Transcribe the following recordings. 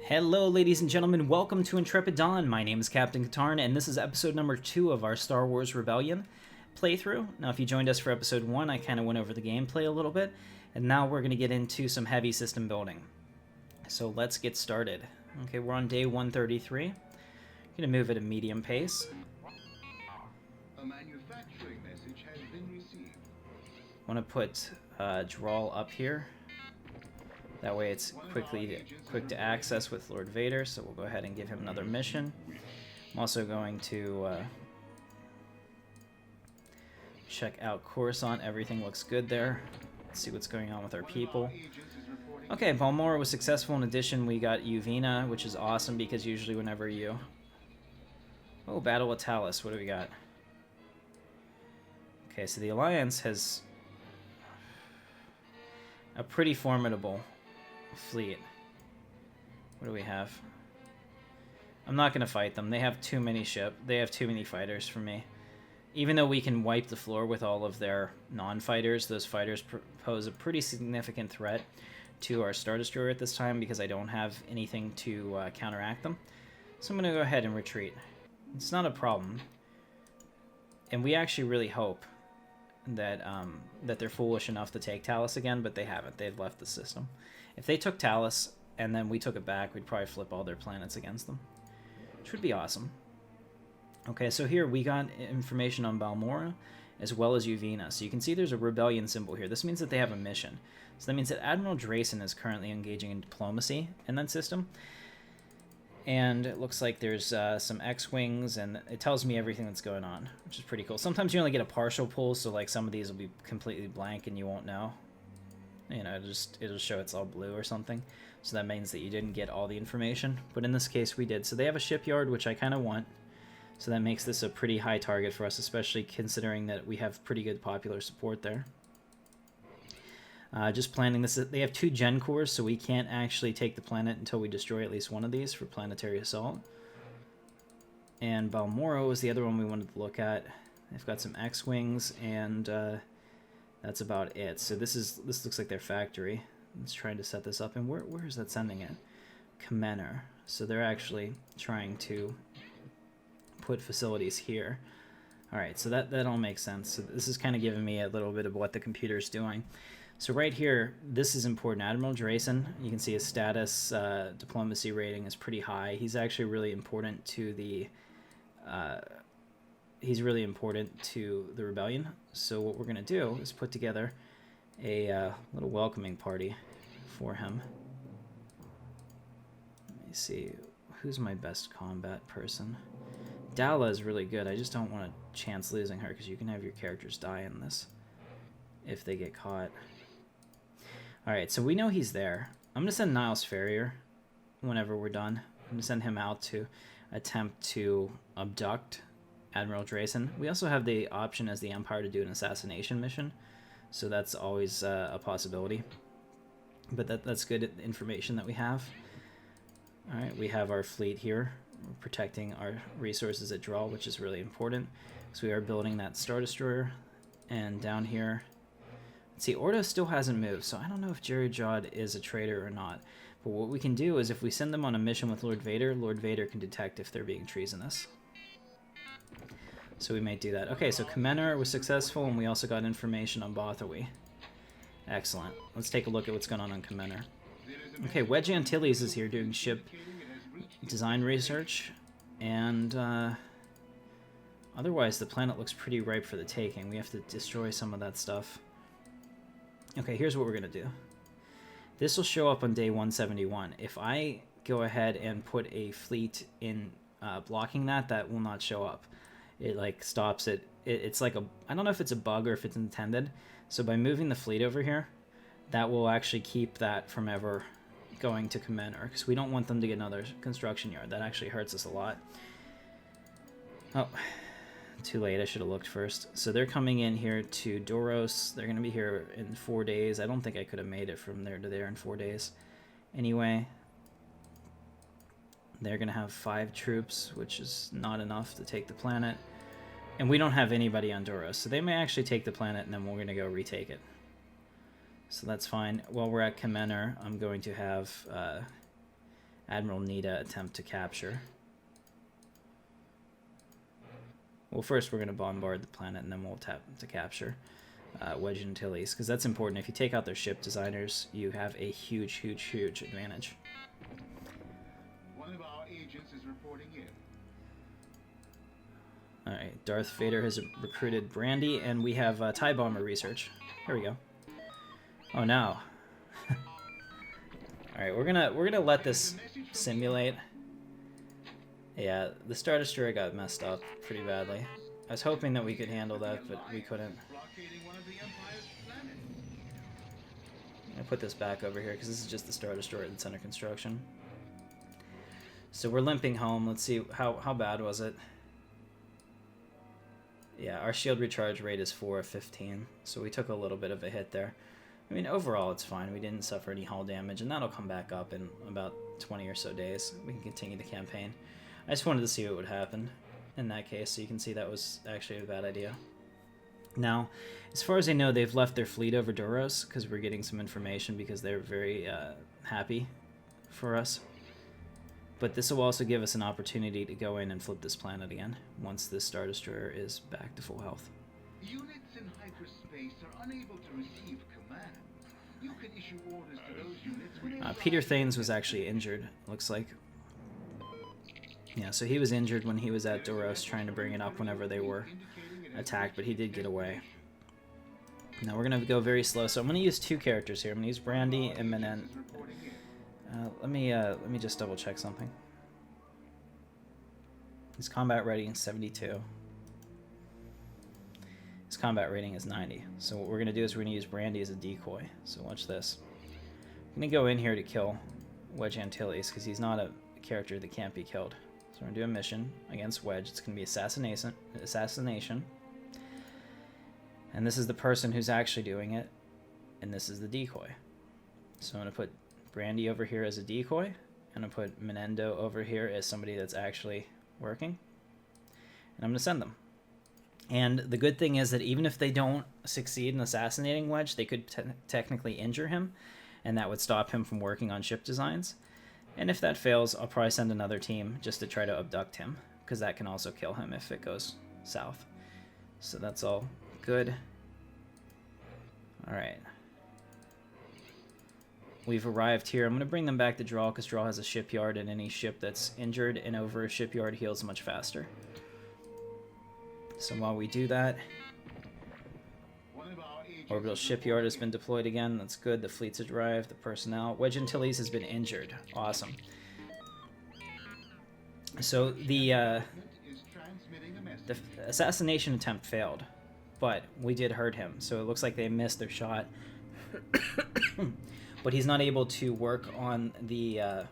Hello, ladies and gentlemen. Welcome to Intrepid Dawn. My name is Captain Katarn, and this is episode number 2 of our Star Wars Rebellion playthrough. Now, if you joined us for episode 1, I kind of went over the gameplay a little bit, and now we're going to get into some heavy system building. So let's get started. Okay, we're on day 133. I'm going to move at a medium pace. A manufacturing message has been received. I want to put drawl up here. That way it's quick to access with Lord Vader, so we'll go ahead and give him another mission. I'm also going to check out Coruscant. Everything looks good there. Let's see what's going on with our people. Okay, Balmorra was successful. In addition, we got Uvina, which is awesome because usually whenever you... Oh, Battle with Talos. What do we got? Okay, so the Alliance has a pretty formidable fleet. What do we have? I'm not gonna fight them. They have too many fighters for me. Even though we can wipe the floor with all of their non-fighters, those fighters pose a pretty significant threat to our Star Destroyer at this time because I don't have anything to counteract them. So I'm gonna go ahead and retreat. It's not a problem. And we actually really hope that that they're foolish enough to take Talos again, but they haven't. They've left the system. If they took Talos and then we took it back, we'd probably flip all their planets against them, which would be awesome. Okay, so here we got information on Balmorra as well as Uvina. So you can see there's a rebellion symbol here. This means that they have a mission. So that means that Admiral Thrawn is currently engaging in diplomacy in that system. And it looks like there's some X-Wings, and it tells me everything that's going on, which is pretty cool. Sometimes you only get a partial pull, so like some of these will be completely blank and you won't know. You know, it'll show it's all blue or something. So that means that you didn't get all the information. But in this case, we did. So they have a shipyard, which I kind of want. So that makes this a pretty high target for us, especially considering that we have pretty good popular support there. Just planning this. They have 2 Gen cores, so we can't actually take the planet until we destroy at least one of these for planetary assault. And Balmorra was the other one we wanted to look at. They've got some X-Wings, and that's about it. So this looks like their factory. Let's try to set this up. And where is that sending it? Kamener. So they're actually trying to put facilities here. All right, so that all makes sense. So this is kind of giving me a little bit of what the computer's doing. So right here, this is important. Admiral Thrawn, you can see his status, diplomacy rating is pretty high. He's actually really important to the rebellion. So what we're gonna do is put together a little welcoming party for him. Let me see, who's my best combat person? Dala is really good. I just don't want to chance losing her because you can have your characters die in this if they get caught. Alright, so we know he's there. I'm going to send Niles Ferrier whenever we're done. I'm going to send him out to attempt to abduct Admiral Thrawn. We also have the option as the Empire to do an assassination mission, so that's always a possibility. But that's good information that we have. Alright, we have our fleet here. We're protecting our resources at Drawl, which is really important. So we are building that Star Destroyer. And down here... See, Ordo still hasn't moved, so I don't know if Jerry Jod is a traitor or not. But what we can do is if we send them on a mission with Lord Vader can detect if they're being treasonous. So we may do that. Okay, so Kamener was successful, and we also got information on Bothawi. Excellent. Let's take a look at what's going on Kamener. Okay, Wedge Antilles is here doing ship design research, and otherwise the planet looks pretty ripe for the taking. We have to destroy some of that stuff. Okay, here's what we're going to do. This will show up on day 171. If I go ahead and put a fleet in blocking that will not show up. It like stops it. It's like I don't know if it's a bug or if it's intended. So by moving the fleet over here, that will actually keep that from ever going to Kamener, because we don't want them to get another construction yard. That actually hurts us a lot. Oh. Too late, I should have looked first. So they're coming in here to Doros. They're going to be here in 4 days. I don't think I could have made it from there to there in 4 days. Anyway, they're going to have 5 troops, which is not enough to take the planet. And we don't have anybody on Doros, so they may actually take the planet and then we're going to go retake it. So that's fine. While we're at Kamener, I'm going to have Admiral Nita attempt to capture. Well, first we're going to bombard the planet, and then we'll attempt to capture Wedge Antilles, because that's important. If you take out their ship designers, you have a huge, huge, huge advantage. One of our agents is reporting in. Alright, Darth Vader has recruited Brandy, and we have TIE Bomber research. Here we go. Oh, no. Alright, we're gonna let this simulate. Yeah, the Star Destroyer got messed up pretty badly. I was hoping that we could handle that, but we couldn't. I'm gonna put this back over here, because this is just the Star Destroyer that's under construction. So we're limping home. Let's see, how bad was it? Yeah, our shield recharge rate is 4 of 15, so we took a little bit of a hit there. I mean, overall it's fine. We didn't suffer any hull damage, and that'll come back up in about 20 or so days. We can continue the campaign. I just wanted to see what would happen in that case, so you can see that was actually a bad idea. Now, as far as I know, they've left their fleet over Duros, because we're getting some information, because they're very happy for us. But this will also give us an opportunity to go in and flip this planet again, once this Star Destroyer is back to full health. Units in hyperspace are unable to receive commands. You can issue orders to those units. Peter Thanes was actually injured, looks like. Yeah, so he was injured when he was at Duros trying to bring it up whenever they were attacked, but he did get away. Now we're going to go very slow, so I'm going to use two characters here. I'm going to use Brandy and Menen. Let me just double check something. His combat rating is 72. His combat rating is 90. So what we're going to do is we're going to use Brandy as a decoy. So watch this. I'm going to go in here to kill Wedge Antilles, because he's not a character that can't be killed. So we're going to do a mission against Wedge. It's going to be assassination. And this is the person who's actually doing it, and this is the decoy. So I'm going to put Brandy over here as a decoy, and I'm going to put Menendo over here as somebody that's actually working. And I'm going to send them. And the good thing is that even if they don't succeed in assassinating Wedge, they could technically injure him, and that would stop him from working on ship designs. And if that fails, I'll probably send another team just to try to abduct him, because that can also kill him if it goes south. So that's all good. Alright. We've arrived here. I'm going to bring them back to Drawl, because Drawl has a shipyard, and any ship that's injured and over a shipyard heals much faster. So while we do that, orbital shipyard has been deployed again. That's good. The fleet's arrived. The personnel. Wedge Antilles has been injured. Awesome. So the assassination attempt failed, but we did hurt him. So it looks like they missed their shot. But he's not able to work on the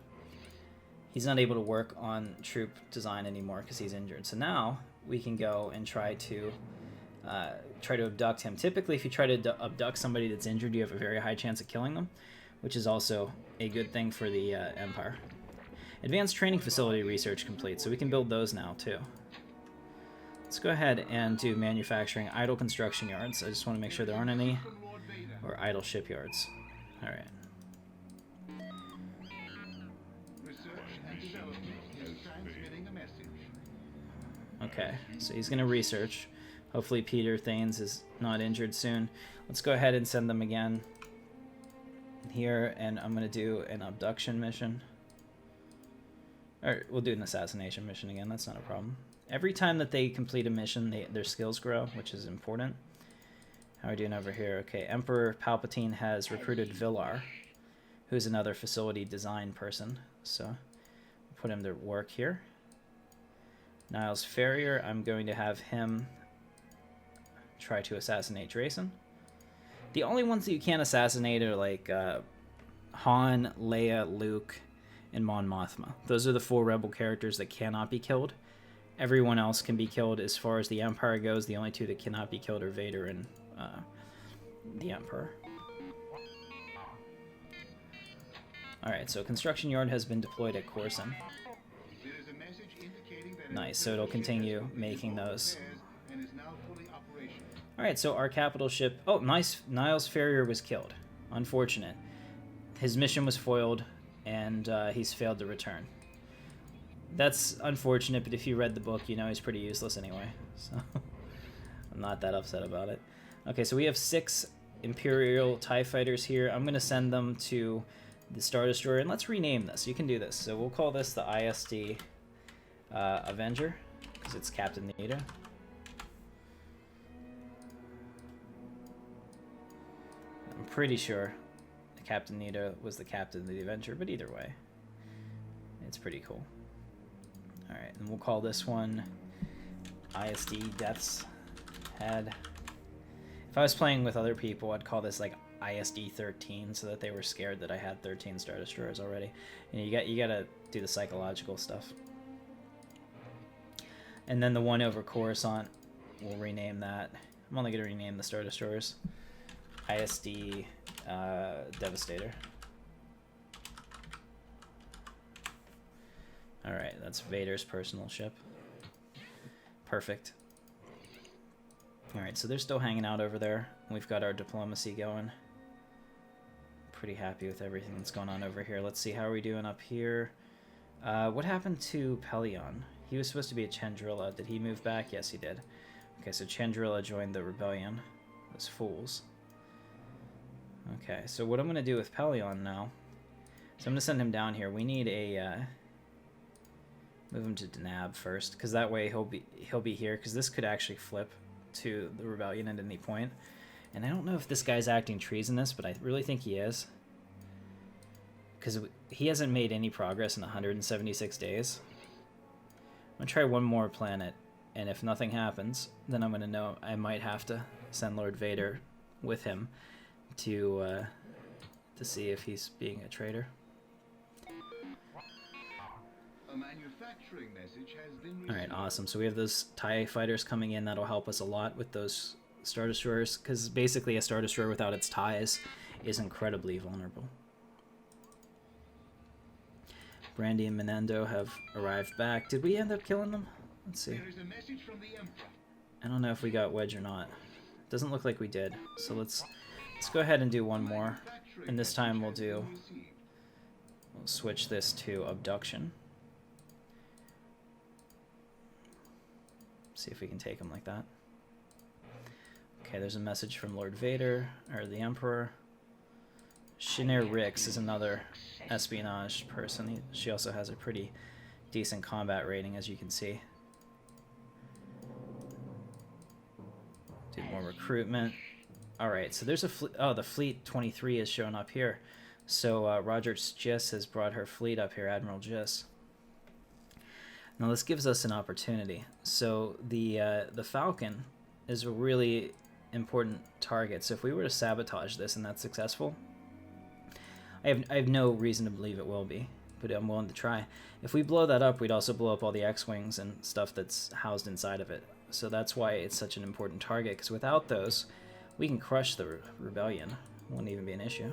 he's not able to work on troop design anymore because he's injured. So now we can go and try to abduct him. Typically, if you try to abduct somebody that's injured, you have a very high chance of killing them, which is also a good thing for the Empire. Advanced training facility research complete, so we can build those now too. Let's go ahead and do manufacturing idle construction yards. I just want to make sure there aren't any, or idle shipyards. All right. Okay, so he's going to research. Hopefully Peter Thanes is not injured soon. Let's go ahead and send them again here, and I'm going to do an abduction mission. Or we'll do an assassination mission again, that's not a problem. Every time that they complete a mission, their skills grow, which is important. How are we doing over here? Okay, Emperor Palpatine has recruited Villar, who's another facility design person. So we'll put him to work here. Niles Ferrier, I'm going to have him try to assassinate Drayson. The only ones that you can't assassinate are like Han, Leia, Luke, and Mon Mothma. Those are the 4 rebel characters that cannot be killed. Everyone else can be killed. As far as the Empire goes, the only 2 that cannot be killed are Vader and the Emperor. Alright, so construction yard has been deployed at Coruscant. Nice, so it'll continue making those. Alright, so our capital ship... Oh, nice. Niles Ferrier was killed. Unfortunate. His mission was foiled, and he's failed to return. That's unfortunate, but if you read the book, you know he's pretty useless anyway, so I'm not that upset about it. Okay, so we have 6 Imperial TIE fighters here. I'm going to send them to the Star Destroyer, and let's rename this. You can do this. So we'll call this the ISD Avenger, because it's Captain Nita. I'm pretty sure Captain Nita was the captain of the Avenger, but either way, it's pretty cool. Alright, and we'll call this one ISD Death's Head. If I was playing with other people, I'd call this like ISD 13, so that they were scared that I had 13 Star Destroyers already. You know, you gotta do the psychological stuff. And then the one over Coruscant, we'll rename that. I'm only gonna rename the Star Destroyers ISD Devastator. Alright, that's Vader's personal ship. Perfect. Alright, so they're still hanging out over there. We've got our diplomacy going. Pretty happy with everything that's going on over here. Let's see, how are we doing up here? What happened to Pellaeon? He was supposed to be a Chandrilla. Did he move back? Yes, he did. Okay, so Chandrilla joined the rebellion. Those fools. Okay, so what I'm going to do with Pellaeon now... So I'm going to send him down here. We need a... move him to Denab first, because that way he'll be here, because this could actually flip to the rebellion at any point. And I don't know if this guy's acting treasonous, but I really think he is, because he hasn't made any progress in 176 days. I'm gonna try one more planet, and if nothing happens, then I'm gonna know I might have to send Lord Vader with him to see if he's being a traitor. A manufacturing message has been received. Alright, awesome. So we have those TIE fighters coming in. That'll help us a lot with those Star Destroyers, because basically a Star Destroyer without its ties is incredibly vulnerable. Brandy and Menendo have arrived back. Did we end up killing them? Let's see. There is a message from the Emperor. I don't know if we got Wedge or not. Doesn't look like we did. So let's go ahead and do one more. And this time we'll switch this to abduction. See if we can take him like that. Okay, there's a message from Lord Vader, or the Emperor. Shinir Rix is another espionage person. She also has a pretty decent combat rating, as you can see. Do more recruitment. Alright, so there's a fleet. Oh, the Fleet 23 is showing up here. So Roger Jiss has brought her fleet up here, Admiral Jiss. Now this gives us an opportunity. So the Falcon is a really important target. So if we were to sabotage this and that's successful, I have no reason to believe it will be, but I'm willing to try. If we blow that up, we'd also blow up all the X-Wings and stuff that's housed inside of it. So that's why it's such an important target, because without those, we can crush the rebellion. It wouldn't even be an issue.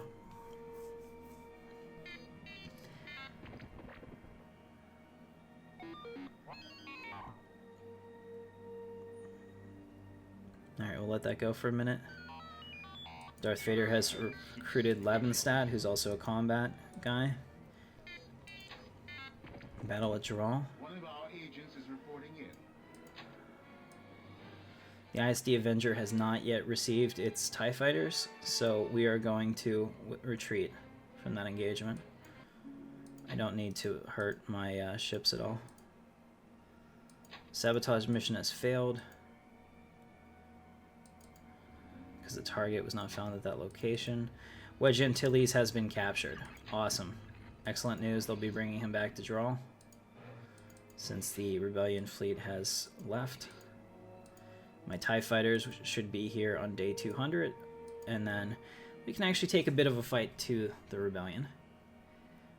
Alright, we'll let that go for a minute. Darth Vader has recruited Levenstad, who's also a combat guy. Battle at Jarrell. One of our agents is reporting in. The ISD Avenger has not yet received its TIE fighters, so we are going to retreat from that engagement. I don't need to hurt my ships at all. Sabotage mission has failed, because the target was not found at that location. Wedge Antilles has been captured. Awesome. Excellent news. They'll be bringing him back to draw, since the Rebellion fleet has left. My TIE fighters should be here on day 200, and then we can actually take a bit of a fight to the Rebellion.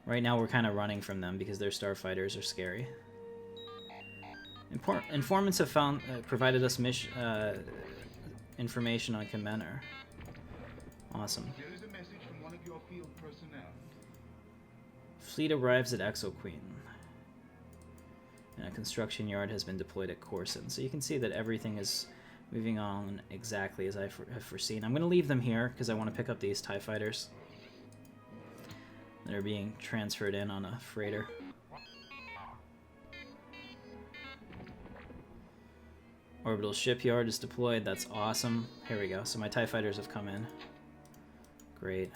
Right now we're kind of running from them because their starfighters are scary. Informants have provided us information on Commander. Awesome. There is a message from one of your field personnel. Fleet arrives at Exo Queen. And a construction yard has been deployed at Coruscant. So you can see that everything is moving on exactly as I have foreseen. I'm going to leave them here because I want to pick up these TIE fighters. that are being transferred in on a freighter. Orbital shipyard is deployed. That's awesome. Here we go. So my TIE fighters have come in. Great.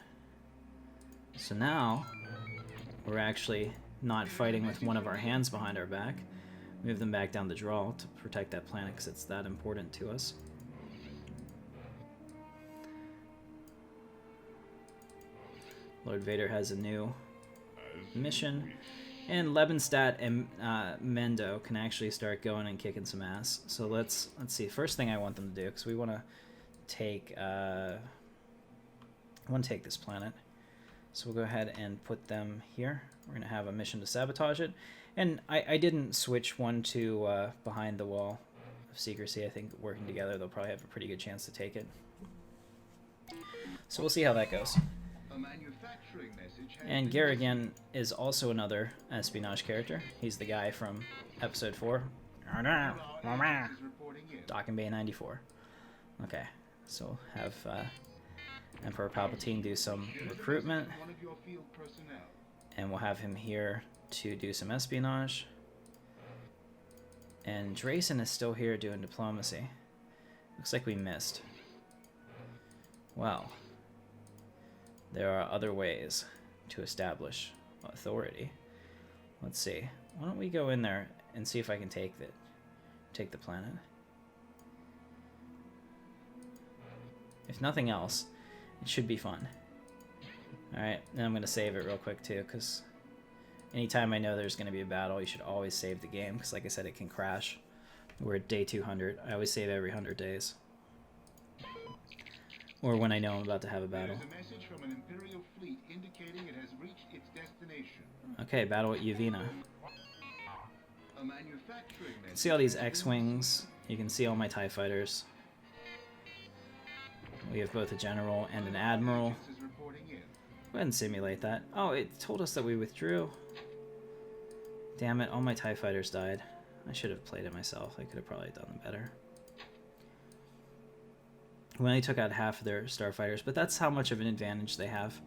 So now we're actually not fighting with one of our hands behind our back. Move them back down the draw to protect that planet because it's that important to us. Lord Vader has a new mission. And Lebenstadt and Mendo can actually start going and kicking some ass. So let's see. First thing I want them to do, because we want to take this planet. So we'll go ahead and put them here. We're going to have a mission to sabotage it. And I didn't switch one to behind the wall of secrecy. I think working together, they'll probably have a pretty good chance to take it. So we'll see how that goes. And Garrigan is also another espionage character. He's the guy from episode 4. Docking Bay 94. Okay, so we'll have Emperor Palpatine do some recruitment. And we'll have him here to do some espionage. And Drayson is still here doing diplomacy. Looks like we missed. Well, there are other ways to establish authority. Let's see. Why don't we go in there and see if I can take the planet. If nothing else, it should be fun. Alright, then I'm going to save it real quick too, because anytime I know there's going to be a battle, you should always save the game, because like I said, it can crash. We're at day 200. I always save every 100 days. Or when I know I'm about to have a battle. There's a message from an Imperial fleet indicating it has reached its destination. Okay, battle at Yuvina. A manufacturing You can see all these X-Wings. You can see all my TIE fighters. We have both a general and an admiral. Go ahead and simulate that. Oh, it told us that we withdrew. Damn it, all my TIE fighters died. I should have played it myself. I could have probably done better. We only took out half of their starfighters, but that's how much of an advantage they have.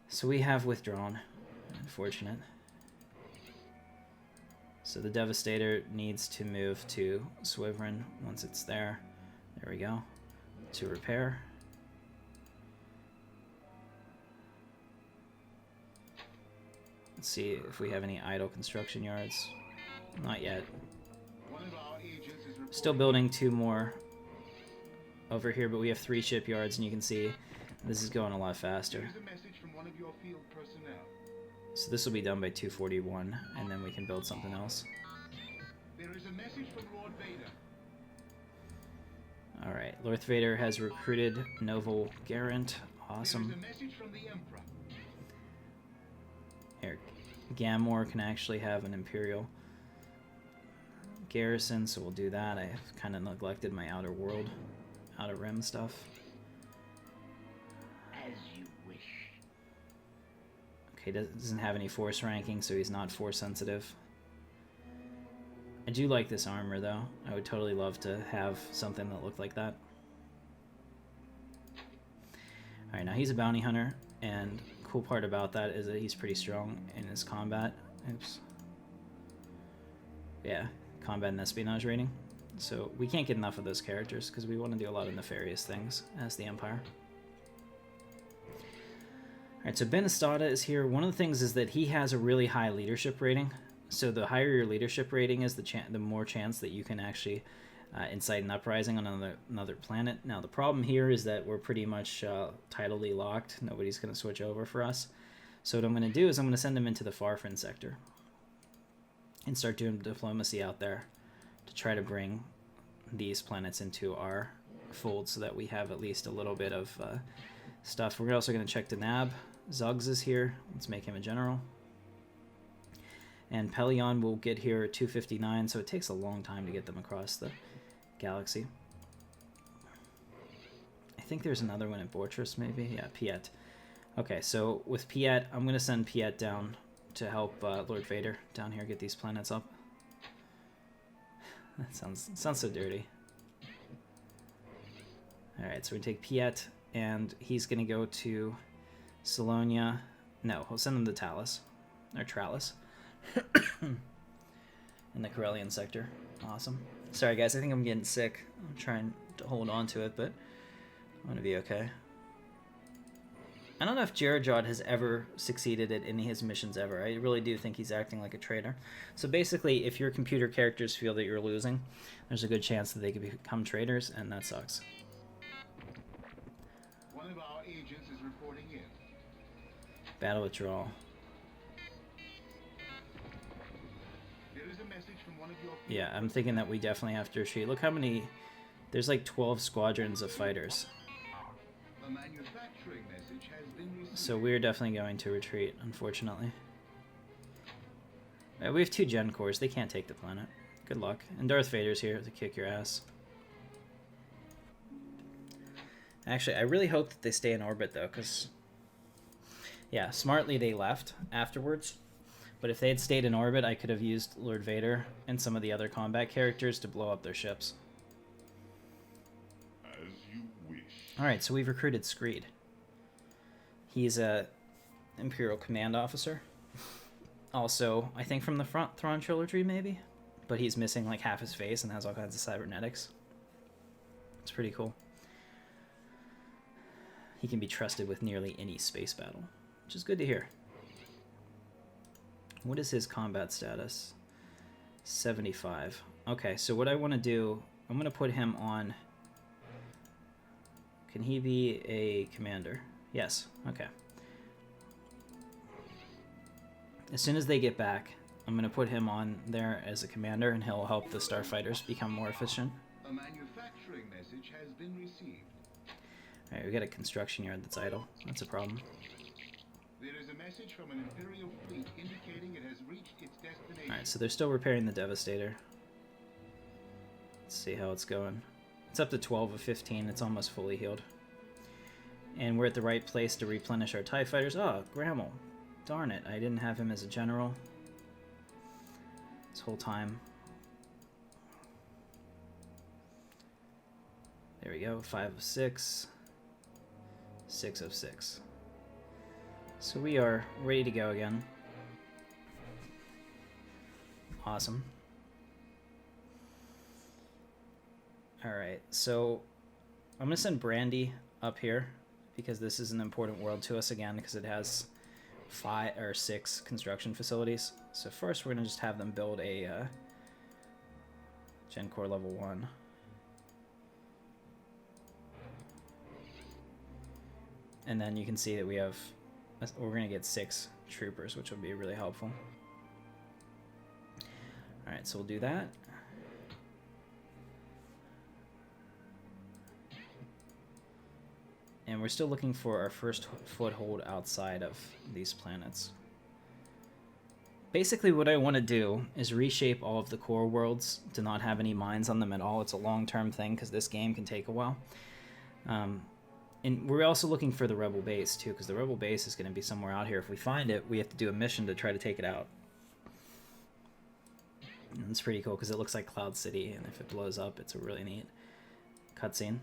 So we have withdrawn. Unfortunate. So the Devastator needs to move to Swivren once it's there. There we go. To repair. Let's see if we have any idle construction yards. Not yet. Still building 2 more over here, but we have 3 shipyards, and you can see this is going a lot faster. So this will be done by 241, and then we can build something else. Alright, Lord Vader has recruited Novel Garant. Awesome. Here, Gamor can actually have an Imperial garrison, so we'll do that. I kind of neglected my Outer World, Outer Rim stuff. As you wish. Okay, doesn't have any force ranking, so he's not force sensitive. I do like this armor, though. I would totally love to have something that looked like that. Alright, now he's a bounty hunter, and the cool part about that is that he's pretty strong in his combat. Oops. Yeah, combat and espionage rating. So we can't get enough of those characters, because we want to do a lot of nefarious things as the Empire. Alright, so Benestata is here. One of the things is that he has a really high leadership rating. So the higher your leadership rating is, the more chance that you can actually incite an uprising on another planet. Now the problem here is that we're pretty much tidally locked. Nobody's going to switch over for us. So what I'm going to do is I'm going to send him into the Farfin sector and start doing diplomacy out there to try to bring these planets into our fold so that we have at least a little bit of stuff. We're also going to check Denab. Zuggs is here. Let's make him a general. And Pellaeon will get here at 259, so it takes a long time to get them across the galaxy. I think there's another one at Bortress, maybe? Yeah, Piet. Okay, so with Piet, I'm going to send Piet down to help Lord Vader down here get these planets up. That sounds so dirty. Alright, so we take Piet, and he's going to go to Salonia No, we'll send them to Talus. Or Tralis. In the Corellian sector. Awesome. Sorry guys, I think I'm getting sick. I'm trying to hold on to it, but I'm gonna be okay. I don't know if Jerajod has ever succeeded at any of his missions ever. I really do think he's acting like a traitor. So basically, if your computer characters feel that you're losing, there's a good chance that they could become traitors, and that sucks. One of our agents is reporting in. Battle withdrawal. There is a message from one of your... Yeah, I'm thinking that we definitely have to retreat. Look how many... There's like 12 squadrons of fighters. A manufacturing message has been received. So we're definitely going to retreat, unfortunately. We have 2 Gen cores. They can't take the planet. Good luck. And Darth Vader's here to kick your ass. Actually, I really hope that they stay in orbit, though, because... Yeah, smartly they left afterwards. But if they had stayed in orbit, I could have used Lord Vader and some of the other combat characters to blow up their ships. As you wish. Alright, so we've recruited Screed. He's a Imperial Command Officer. Also, I think from the Thrawn Trilogy, maybe? But he's missing like half his face and has all kinds of cybernetics. It's pretty cool. He can be trusted with nearly any space battle, which is good to hear. What is his combat status? 75. Okay, so what I want to do, I'm going to put him on... Can he be a commander? Yes, okay. As soon as they get back, I'm going to put him on there as a commander, and he'll help the starfighters become more efficient. A manufacturing message has been received. Alright, we got a construction yard that's idle. That's a problem. There is a message from an Imperial fleet indicating it has reached its destination. Alright, so they're still repairing the Devastator. Let's see how it's going. It's up to 12 of 15. It's almost fully healed. And we're at the right place to replenish our TIE fighters. Oh, Grammel. Darn it, I didn't have him as a general this whole time. There we go, 5 of 6. 6 of 6. So we are ready to go again. Awesome. Alright, so I'm going to send Brandy up here because this is an important world to us again because it has 5 or 6 construction facilities. So first we're going to just have them build a Gen Core level 1. And then you can see that we have, we're going to get 6 troopers, which will be really helpful. Alright, so we'll do that. And we're still looking for our first foothold outside of these planets. Basically what I want to do is reshape all of the core worlds to not have any mines on them at all. It's a long-term thing because this game can take a while. And we're also looking for the Rebel base too, because the Rebel base is going to be somewhere out here. If we find it, we have to do a mission to try to take it out. And it's pretty cool because it looks like Cloud City, and if it blows up, it's a really neat cutscene.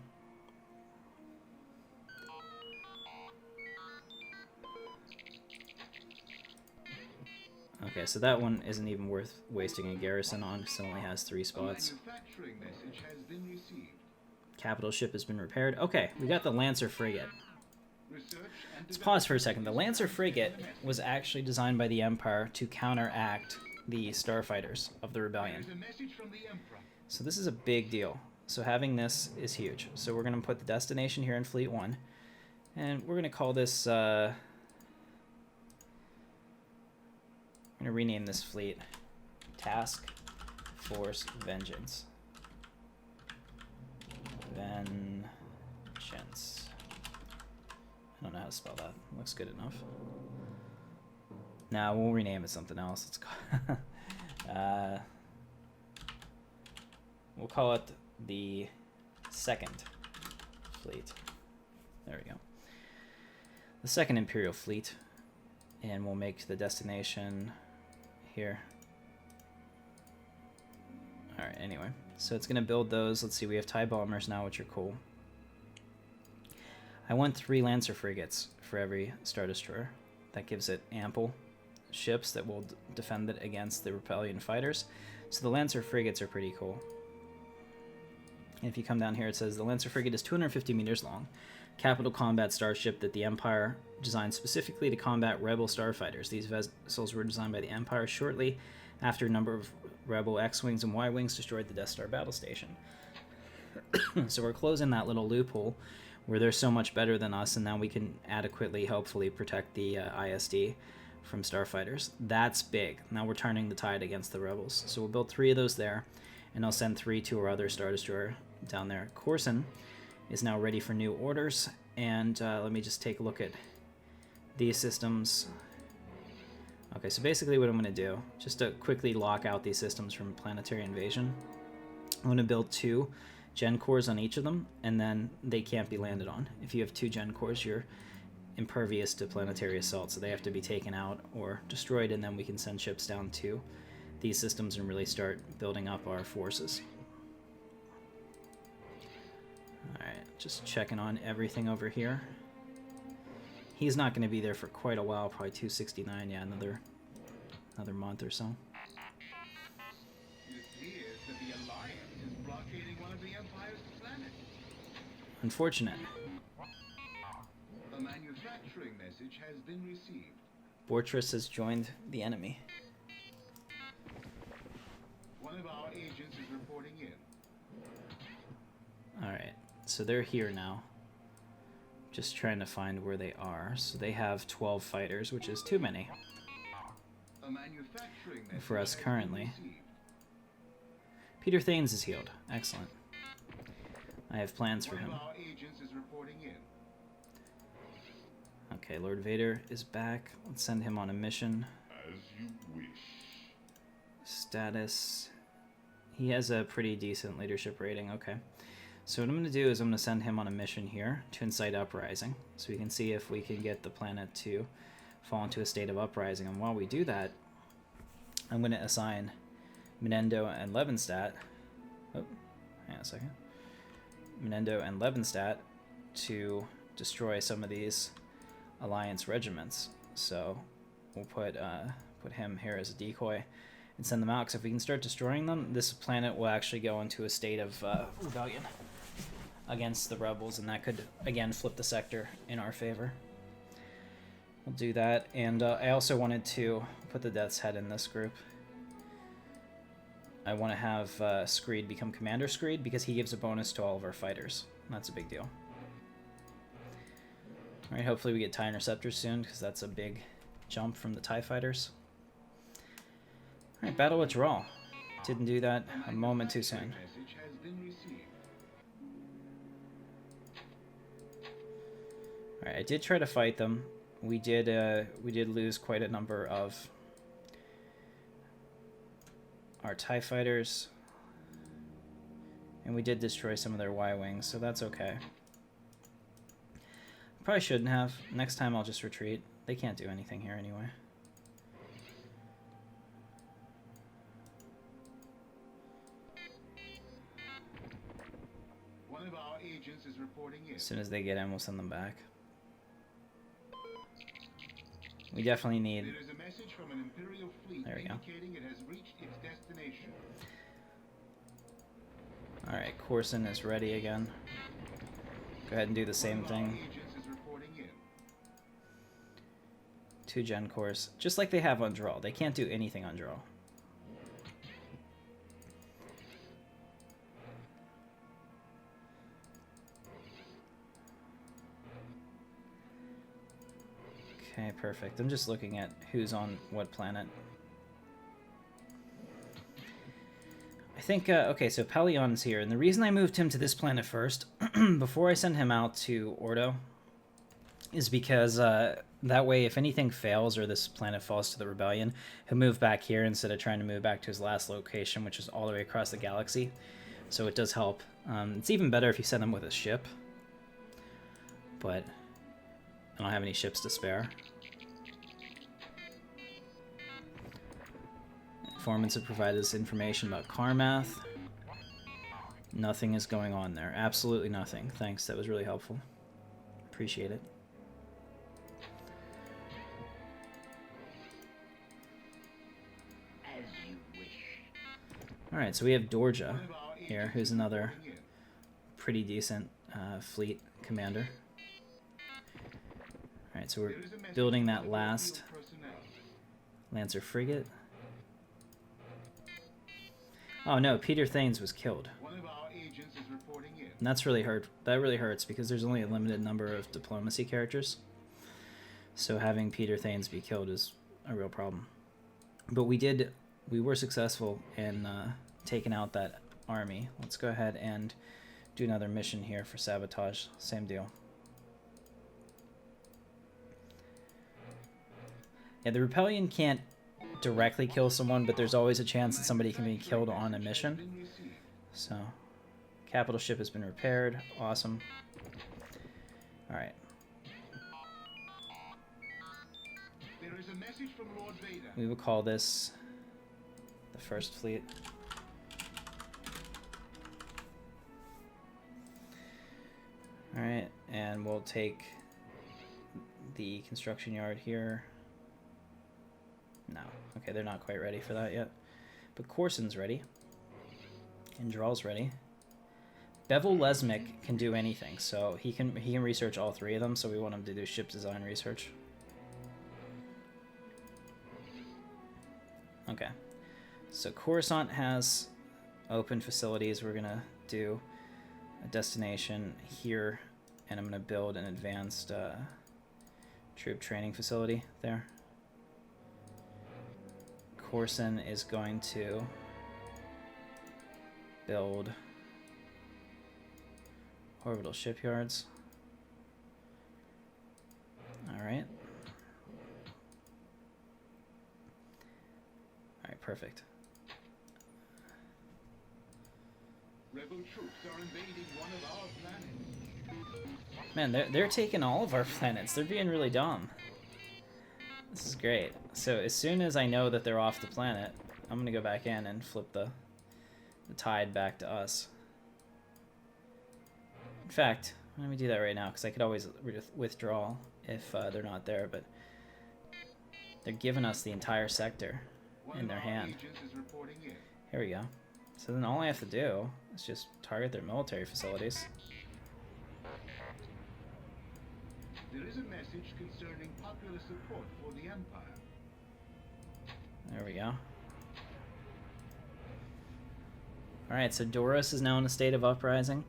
Okay, so that one isn't even worth wasting a garrison on because it only has 3 spots. Manufacturing message has been received. Capital ship has been repaired. Okay, we got the Lancer frigate. Research and Let's pause for a second. The Lancer frigate was actually designed by the Empire to counteract the starfighters of the Rebellion. There is a message from the Emperor. So this is a big deal. So having this is huge. So we're going to put the destination here in Fleet 1. And we're going to call this... I'm going to rename this fleet Task Force Vengeance. Vengeance. I don't know how to spell that. Looks good enough. Now we'll rename it something else. Let's call we'll call it the Second Fleet. There we go. The Second Imperial Fleet, and we'll make the destination here. All right. Anyway. So it's going to build those. Let's see, we have TIE bombers now, which are cool. I want 3 Lancer frigates for every Star Destroyer. That gives it ample ships that will defend it against the Rebellion fighters. So the Lancer frigates are pretty cool. And if you come down here, it says the Lancer frigate is 250 meters long. Capital combat starship that the Empire designed specifically to combat Rebel starfighters. These vessels were designed by the Empire shortly after a number of Rebel X-Wings and Y-Wings destroyed the Death Star battle station. So we're closing that little loophole where they're so much better than us, and now we can adequately, hopefully, protect the ISD from starfighters. That's big. Now we're turning the tide against the Rebels. So we'll build 3 of those there, and I'll send 3 to our other Star Destroyer down there. Corson is now ready for new orders, and let me just take a look at these systems. Okay, so basically what I'm going to do, just to quickly lock out these systems from planetary invasion, I'm going to build 2 Gen cores on each of them, and then they can't be landed on. If you have 2 Gen cores, you're impervious to planetary assault, so they have to be taken out or destroyed, and then we can send ships down to these systems and really start building up our forces. Alright, just checking on everything over here. He's not going to be there for quite a while, probably 269, yeah, another month or so. Unfortunate. A manufacturing message has been received. Fortress has joined the enemy. One of our agents is reporting in. Alright, so they're here now. Just trying to find where they are. So they have 12 fighters, which is too many A manufacturing message for us has currently. been received. Peter Thanes is healed. Excellent. I have plans for him. One of our agents is reporting in. Okay, Lord Vader is back. Let's send him on a mission. As you wish. Status. He has a pretty decent leadership rating. Okay. So what I'm going to do is I'm going to send him on a mission here to incite uprising. So we can see if we can get the planet to fall into a state of uprising. And while we do that, I'm going to assign Menendo and Levenstadt. Oh, hang on a second. Menendo and Levenstadt to destroy some of these Alliance regiments. So we'll put him here as a decoy and send them out, because if we can start destroying them, this planet will actually go into a state of rebellion against the rebels, and that could again flip the sector in our favor. We'll do that, and I also wanted to put the Death's Head in this group. I want to have Screed become Commander Screed, because he gives a bonus to all of our fighters. That's a big deal. Alright, hopefully we get TIE Interceptors soon, because that's a big jump from the TIE Fighters. Alright, battle withdrawal. Didn't do that a moment too soon. Message has been received. Alright, I did try to fight them. We did lose quite a number of our TIE Fighters. And we did destroy some of their Y-Wings, so that's okay. Probably shouldn't have. Next time I'll just retreat. They can't do anything here anyway. One of our agents is reporting in. As soon as they get in, we'll send them back. We definitely need... There is a message from an Imperial fleet There we go. indicating it has reached its destination. Alright, Corson is ready again. Go ahead and do the same One of our thing. agents is reporting in. 2 Gen cores. Just like they have on draw. They can't do anything on draw. Okay, perfect. I'm just looking at who's on what planet. I think, okay, so Pellaeon's here, and the reason I moved him to this planet first, before I send him out to Ordo, is because that way, if anything fails or this planet falls to the Rebellion, he'll move back here instead of trying to move back to his last location, which is all the way across the galaxy. So it does help. It's even better if you send him with a ship, but I don't have any ships to spare. Informants have provided us information about Carmath. Nothing is going on there. Absolutely nothing. Thanks, that was really helpful. Appreciate it. Alright, so we have Dorja here, who's another pretty decent fleet commander. Alright, so we're building that last Lancer frigate. Oh no, Peter Thanes was killed. And that's really hurt. That really hurts because there's only a limited number of diplomacy characters. So having Peter Thanes be killed is a real problem. But we were successful in taking out that army. Let's go ahead and do another mission here for sabotage. Same deal. Yeah, the Rebellion can't directly kill someone, but there's always a chance that somebody can be killed on a mission. So, capital ship has been repaired. Awesome. Alright. We will call this the First Fleet. Alright, and we'll take the construction yard here. No. Okay, they're not quite ready for that yet. But Corson's ready. And Dral's ready. Bevel Lesmic can do anything, so he can research all three of them, so we want him to do ship design research. Okay. So Coruscant has open facilities. We're gonna do a destination here, and I'm gonna build an advanced troop training facility there. Corson is going to build orbital shipyards. Alright. Alright, perfect. Rebel troops are invading one of our planets. Man, they're taking all of our planets. They're being really dumb. This is great. So as soon as I know that they're off the planet, I'm going to go back in and flip the tide back to us. In fact, let me do that right now, because I could always withdraw if they're not there, but they're giving us the entire sector in their hand. Here we go. So then all I have to do is just target their military facilities. There is a message concerning popular support for the Empire. There we go. Alright, so Doros is now in a state of uprising.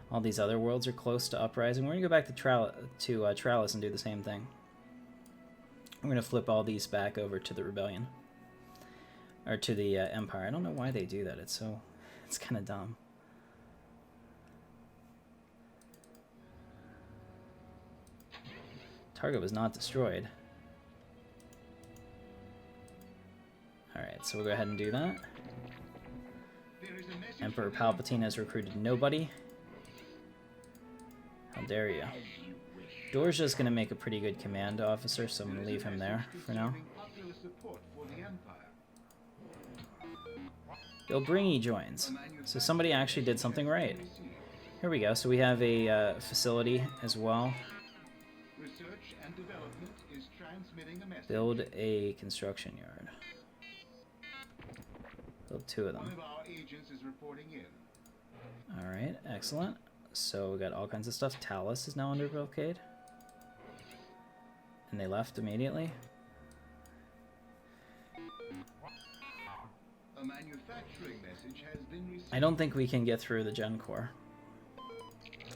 All these other worlds are close to uprising. We're going to go back to Tralis and do the same thing. We're going to flip all these back over to the Rebellion. Or to the Empire. I don't know why they do that. It's kind of dumb. Target was not destroyed. Alright, so we'll go ahead and do that. Emperor Palpatine has recruited nobody. How dare you. Dorja's going to make a pretty good command officer, so I'm going to leave him there for now. Bilbringi joins. So somebody actually did something right. Here we go. So we have a facility as well. Build a construction yard. Build 2 of them. Alright, excellent. So we got all kinds of stuff. Talos is now under blockade. And they left immediately. A manufacturing message has been received. I don't think we can get through the Gen Core,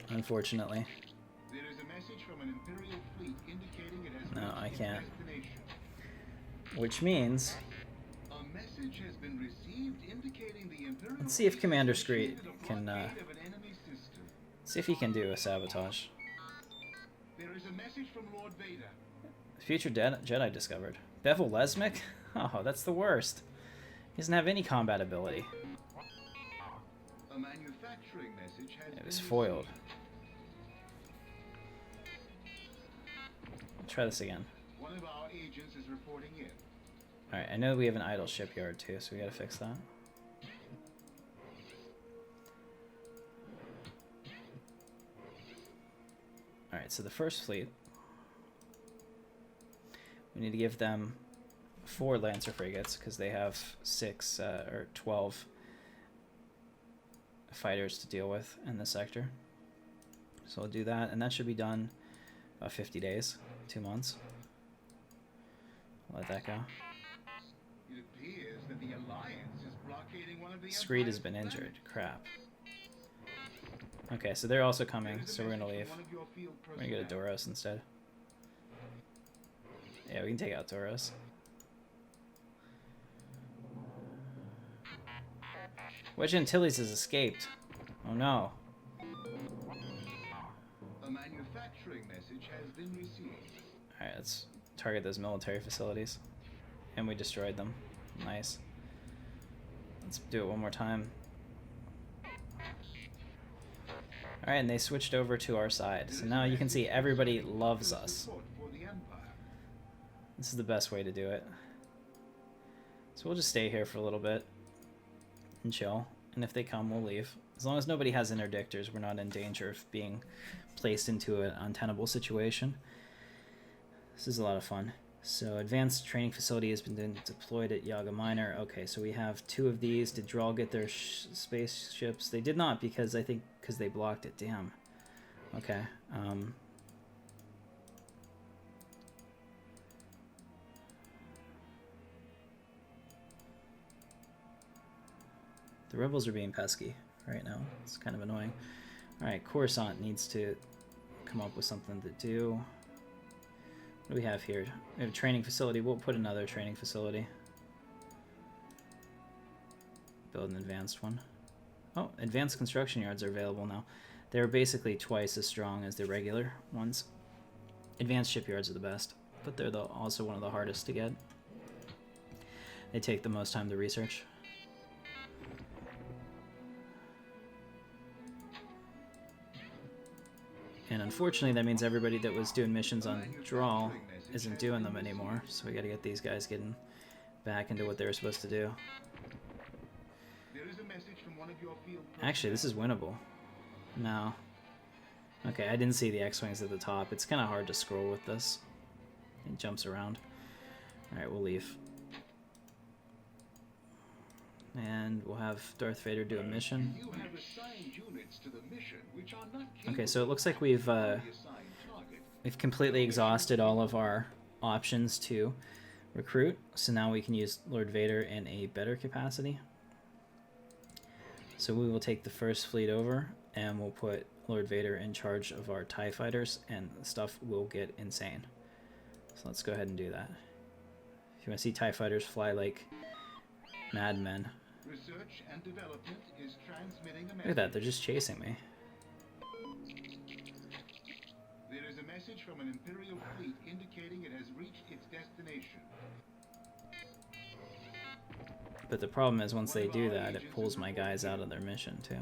unfortunately. There is a message from an Imperial fleet indicating it has No, I reached can't. its destination. Which means, A message has been received indicating the Imperial let's see if fleet Commander has Screet initiated a can, blockade of an enemy system. see if he can do a sabotage. There is a message from Lord Vader. Future Jedi discovered. Bevel Lesmic? Oh, that's the worst. He doesn't have any combat ability. A manufacturing message has It was been foiled. received. Try this again. One of our agents is reporting in. Alright, I know we have an idle shipyard too, so we gotta fix that. Alright, so the First Fleet, we need to give them 4 Lancer frigates because they have 6 or 12 fighters to deal with in the sector. So I'll do that, and that should be done about 50 days, 2 months. Let that go. It appears that the Alliance is blockading one of the Screed has Empire's been planets. injured. Crap. Okay, so they're also coming, so we're gonna leave. We're gonna go to Doros instead. Yeah, we can take out Doros. Wedge Antilles has escaped. Oh no. A manufacturing message has been received. Alright, let's target those military facilities. And we destroyed them. Nice. Let's do it one more time. Alright, and they switched over to our side. So now you can see everybody loves us. This is the best way to do it. So we'll just stay here for a little bit and chill. And if they come, we'll leave. As long as nobody has interdictors, we're not in danger of being placed into an untenable situation. This is a lot of fun. So advanced training facility has been deployed at Yaga Minor. Okay, so we have 2 of these. Did Drawl get their spaceships? They did not, because I think because they blocked it. Damn. Okay. The rebels are being pesky right now. It's kind of annoying. Alright, Coruscant needs to come up with something to do. What do we have here? We have a training facility. We'll put another training facility. Build an advanced one. Oh, advanced construction yards are available now. They're basically twice as strong as the regular ones. Advanced shipyards are the best, but they're also one of the hardest to get. They take the most time to research. And unfortunately, that means everybody that was doing missions on Drawl isn't doing them anymore. So we got to get these guys getting back into what they were supposed to do. Actually, this is winnable. No. Okay, I didn't see the X-Wings at the top. It's kind of hard to scroll with this. It jumps around. Alright, we'll leave. And we'll have Darth Vader do a mission. Okay, so it looks like we've completely exhausted all of our options to recruit. So now we can use Lord Vader in a better capacity. So we will take the first fleet over, and we'll put Lord Vader in charge of our TIE fighters, and stuff will get insane. So let's go ahead and do that. If you want to see TIE fighters fly like madmen. Research and development is transmitting a message. Look at that, they're just chasing me. There is a message from an Imperial fleet indicating it has reached its destination. But the problem is, once they do that, it pulls my guys out of their mission, too.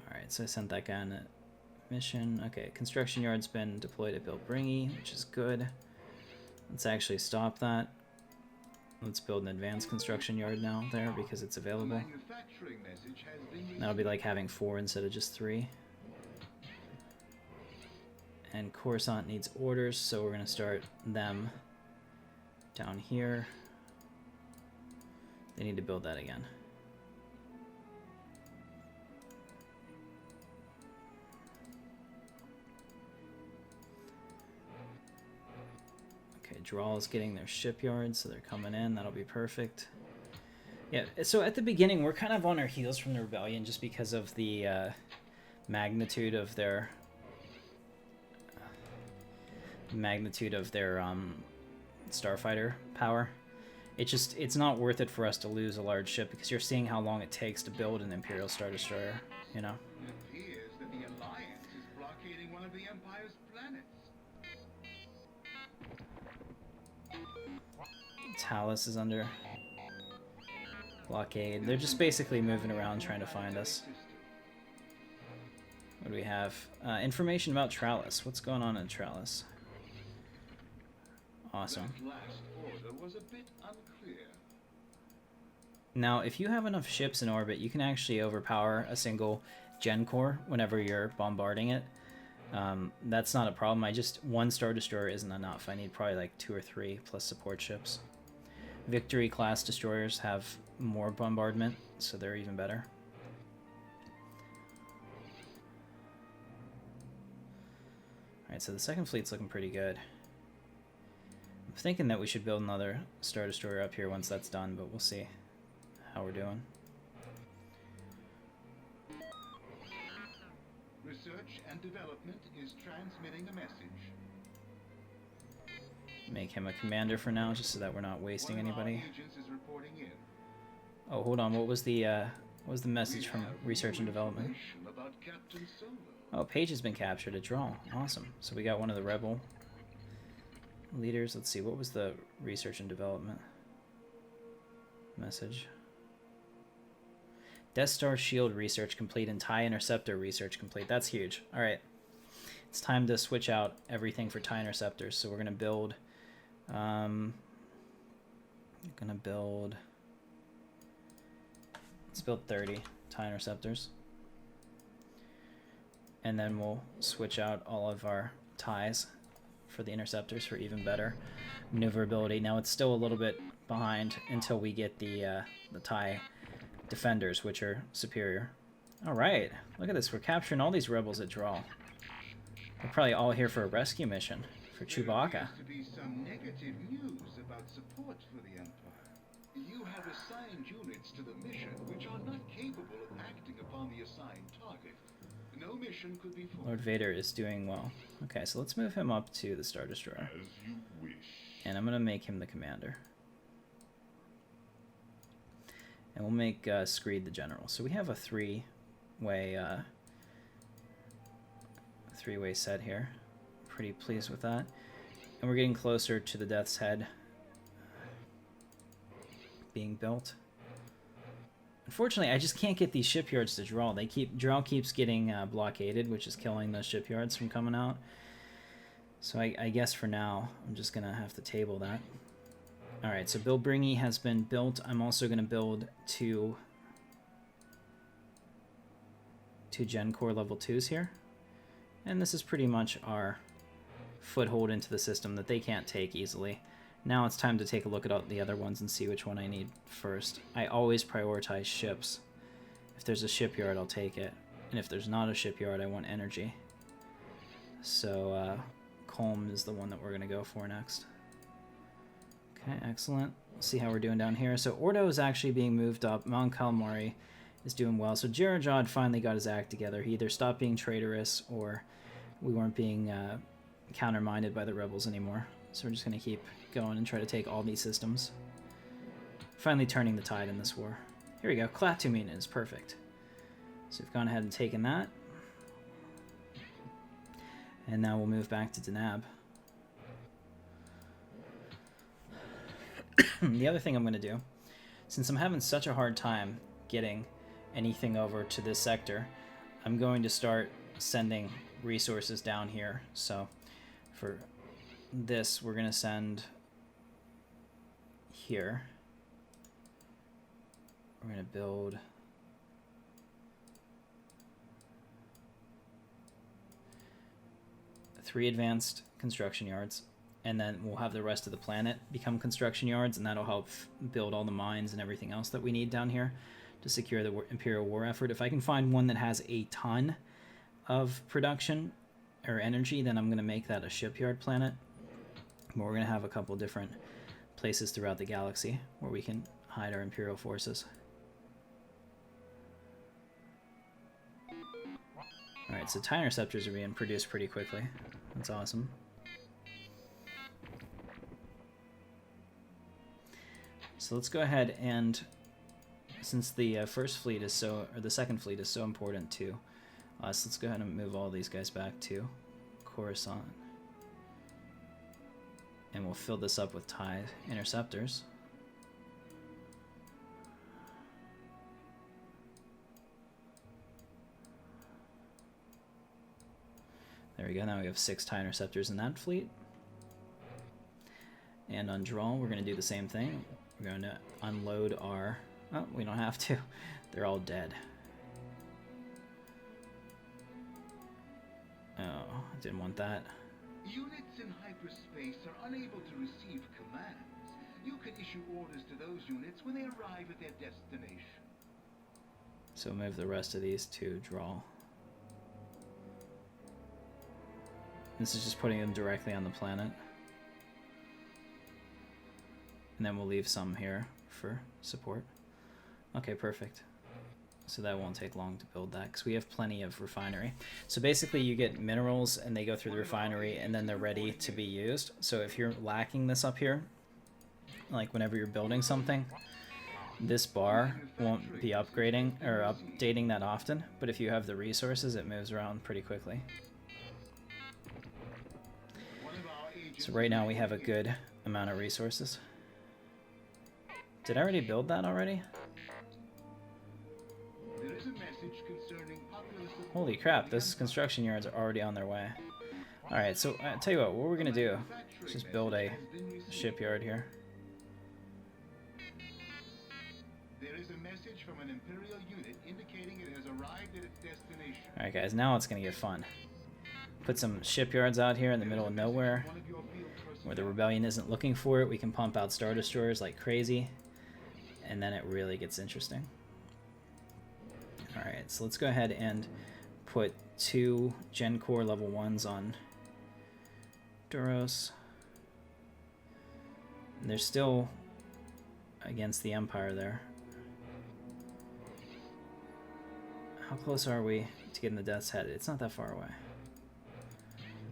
Alright, so I sent that guy on a mission. Okay, construction yard's been deployed at Bilbringi, which is good. Let's actually stop that. Let's build an advanced construction yard now there because it's available. That'll be like having 4 instead of just 3. And Coruscant needs orders, so we're going to start them down here. They need to build that again. Okay, Drawl is getting their shipyard, so they're coming in. That'll be perfect. Yeah, so at the beginning, we're kind of on our heels from the rebellion just because of the magnitude of their starfighter power. It's not worth it for us to lose a large ship because you're seeing how long it takes to build an Imperial Star Destroyer, you know? It appears that the Alliance is blockading one of the Empire's planets. Talus is under blockade. They're just basically moving around trying to find us. What do we have? Information about Trallus. What's going on in Trallus? Awesome. That last order was a bit unclear. Now, if you have enough ships in orbit, you can actually overpower a single Gen Core whenever you're bombarding it. That's not a problem. One Star Destroyer isn't enough. I need probably like 2 or 3 plus support ships. Victory class destroyers have more bombardment, so they're even better. Alright, so the second fleet's looking pretty good. I'm thinking that we should build another Star Destroyer up here once that's done, but we'll see how we're doing. Research and development is transmitting a message. Make him a commander for now, just so that we're not wasting anybody. Agents is reporting in. Oh, hold on. What was the message from research and development? About Captain Solo. Oh, Paige has been captured. A draw. Awesome. So we got one of the rebel leaders. Let's see. What was the research and development message? Death Star shield research complete and TIE Interceptor research complete. That's huge. All right. It's time to switch out everything for TIE Interceptors. So we're going to build... Let's build 30 TIE Interceptors. And then we'll switch out all of our TIEs for the Interceptors for even better maneuverability. Now it's still a little bit behind until we get the TIE Defenders, which are superior. Alright, look at this. We're capturing all these rebels at draw. They're probably all here for a rescue mission for Chewbacca. There appears to be some negative news about support for the Empire. You have assigned units to the mission which are not capable of acting upon the assigned target. No mission could be formed. Lord Vader is doing well. Okay, so let's move him up to the Star Destroyer. As you wish. And I'm going to make him the commander. And we'll make Screed the general. So we have a three-way set here. Pretty pleased with that. And we're getting closer to the Death's Head being built. Unfortunately, I just can't get these shipyards to draw. Draw keeps getting blockaded, which is killing those shipyards from coming out. So I guess for now, I'm just gonna have to table that. All right, so Bill Bringy has been built. I'm also gonna build two Gen Core level 2s here, and this is pretty much our foothold into the system that they can't take easily. Now it's time to take a look at the other ones and see which one I need first. I always prioritize ships. If there's a shipyard, I'll take it. And if there's not a shipyard, I want energy. So, Colm is the one that we're going to go for next. Okay, excellent. Let's see how we're doing down here. So, Ordo is actually being moved up. Mount Calamari is doing well. So, Jirajad finally got his act together. He either stopped being traitorous or we weren't being counterminded by the rebels anymore. So we're just going to keep going and try to take all these systems. Finally turning the tide in this war. Here we go. Klaatumin is perfect. So we've gone ahead and taken that. And now we'll move back to Denab. The other thing I'm going to do, since I'm having such a hard time getting anything over to this sector, I'm going to start sending resources down here. So for this, we're going to send here. We're going to build three advanced construction yards, and then we'll have the rest of the planet become construction yards, and that'll help build all the mines and everything else that we need down here to secure the Imperial war effort. If I can find one that has a ton of production or energy, then I'm going to make that a shipyard planet. But we're going to have a couple different places throughout the galaxy where we can hide our Imperial forces. Alright, so TIE Interceptors are being produced pretty quickly. That's awesome. So let's go ahead and, since the first fleet is so, or the second fleet is so important to us, let's go ahead and move all these guys back to Coruscant. And we'll fill this up with TIE Interceptors. There we go. Now we have 6 TIE Interceptors in that fleet. And on draw, we're going to do the same thing. We're going to unload our Oh, we don't have to. They're all dead. Oh, I didn't want that. Units in hyperspace are unable to receive commands. You can issue orders to those units when they arrive at their destination. So move the rest of these to draw. This is just putting them directly on the planet. And then we'll leave some here for support. Okay, perfect. So that won't take long to build that because we have plenty of refinery. So basically you get minerals and they go through the refinery and then they're ready to be used. So if you're lacking this up here, like whenever you're building something, this bar won't be upgrading or updating that often, but if you have the resources, it moves around pretty quickly. So right now we have a good amount of resources. Did I already build that already? Holy crap, those construction yards are already on their way. Alright, so I'll tell you what we're going to do is just build a shipyard here. There is a message from an Imperial unit indicating it has arrived at its destination. Alright guys, now it's going to get fun. Put some shipyards out here in the middle of nowhere where the Rebellion isn't looking for it. We can pump out Star Destroyers like crazy, and then it really gets interesting. Alright, so let's go ahead and put 2 Gen Core level 1s on Duros. And they're still against the Empire there. How close are we to getting the Death's Head? It's not that far away.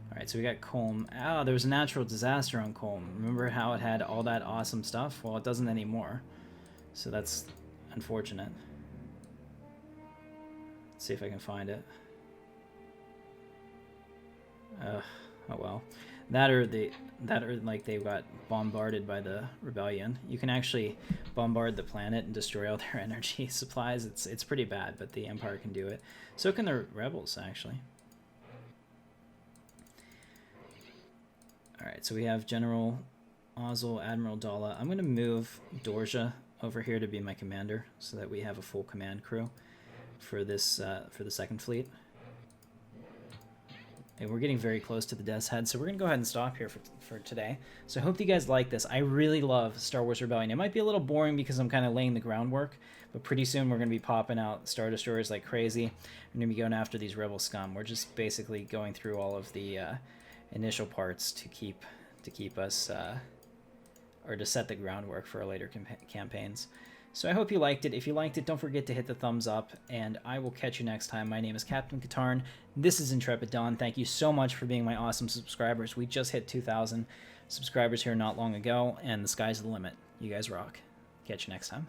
Alright, so we got Colm. Oh, there was a natural disaster on Colm. Remember how it had all that awesome stuff? Well, it doesn't anymore. So that's unfortunate. Let's see if I can find it. Oh well. That or like they got bombarded by the Rebellion. You can actually bombard the planet and destroy all their energy supplies. It's pretty bad, but the Empire can do it. So can the Rebels, actually. Alright, so we have General Ozzel, Admiral Dalla. I'm going to move Dorja over here to be my commander so that we have a full command crew for this for the second fleet. And we're getting very close to the Death's Head, so we're going to go ahead and stop here for today. So I hope you guys like this. I really love Star Wars Rebellion. It might be a little boring because I'm kind of laying the groundwork, but pretty soon we're going to be popping out Star Destroyers like crazy. We're going to be going after these Rebel scum. We're just basically going through all of the initial parts to keep us or to set the groundwork for our later campaigns. So I hope you liked it. If you liked it, don't forget to hit the thumbs up, and I will catch you next time. My name is Captain Katarn. This is Intrepid Dawn. Thank you so much for being my awesome subscribers. We just hit 2,000 subscribers here not long ago, and the sky's the limit. You guys rock. Catch you next time.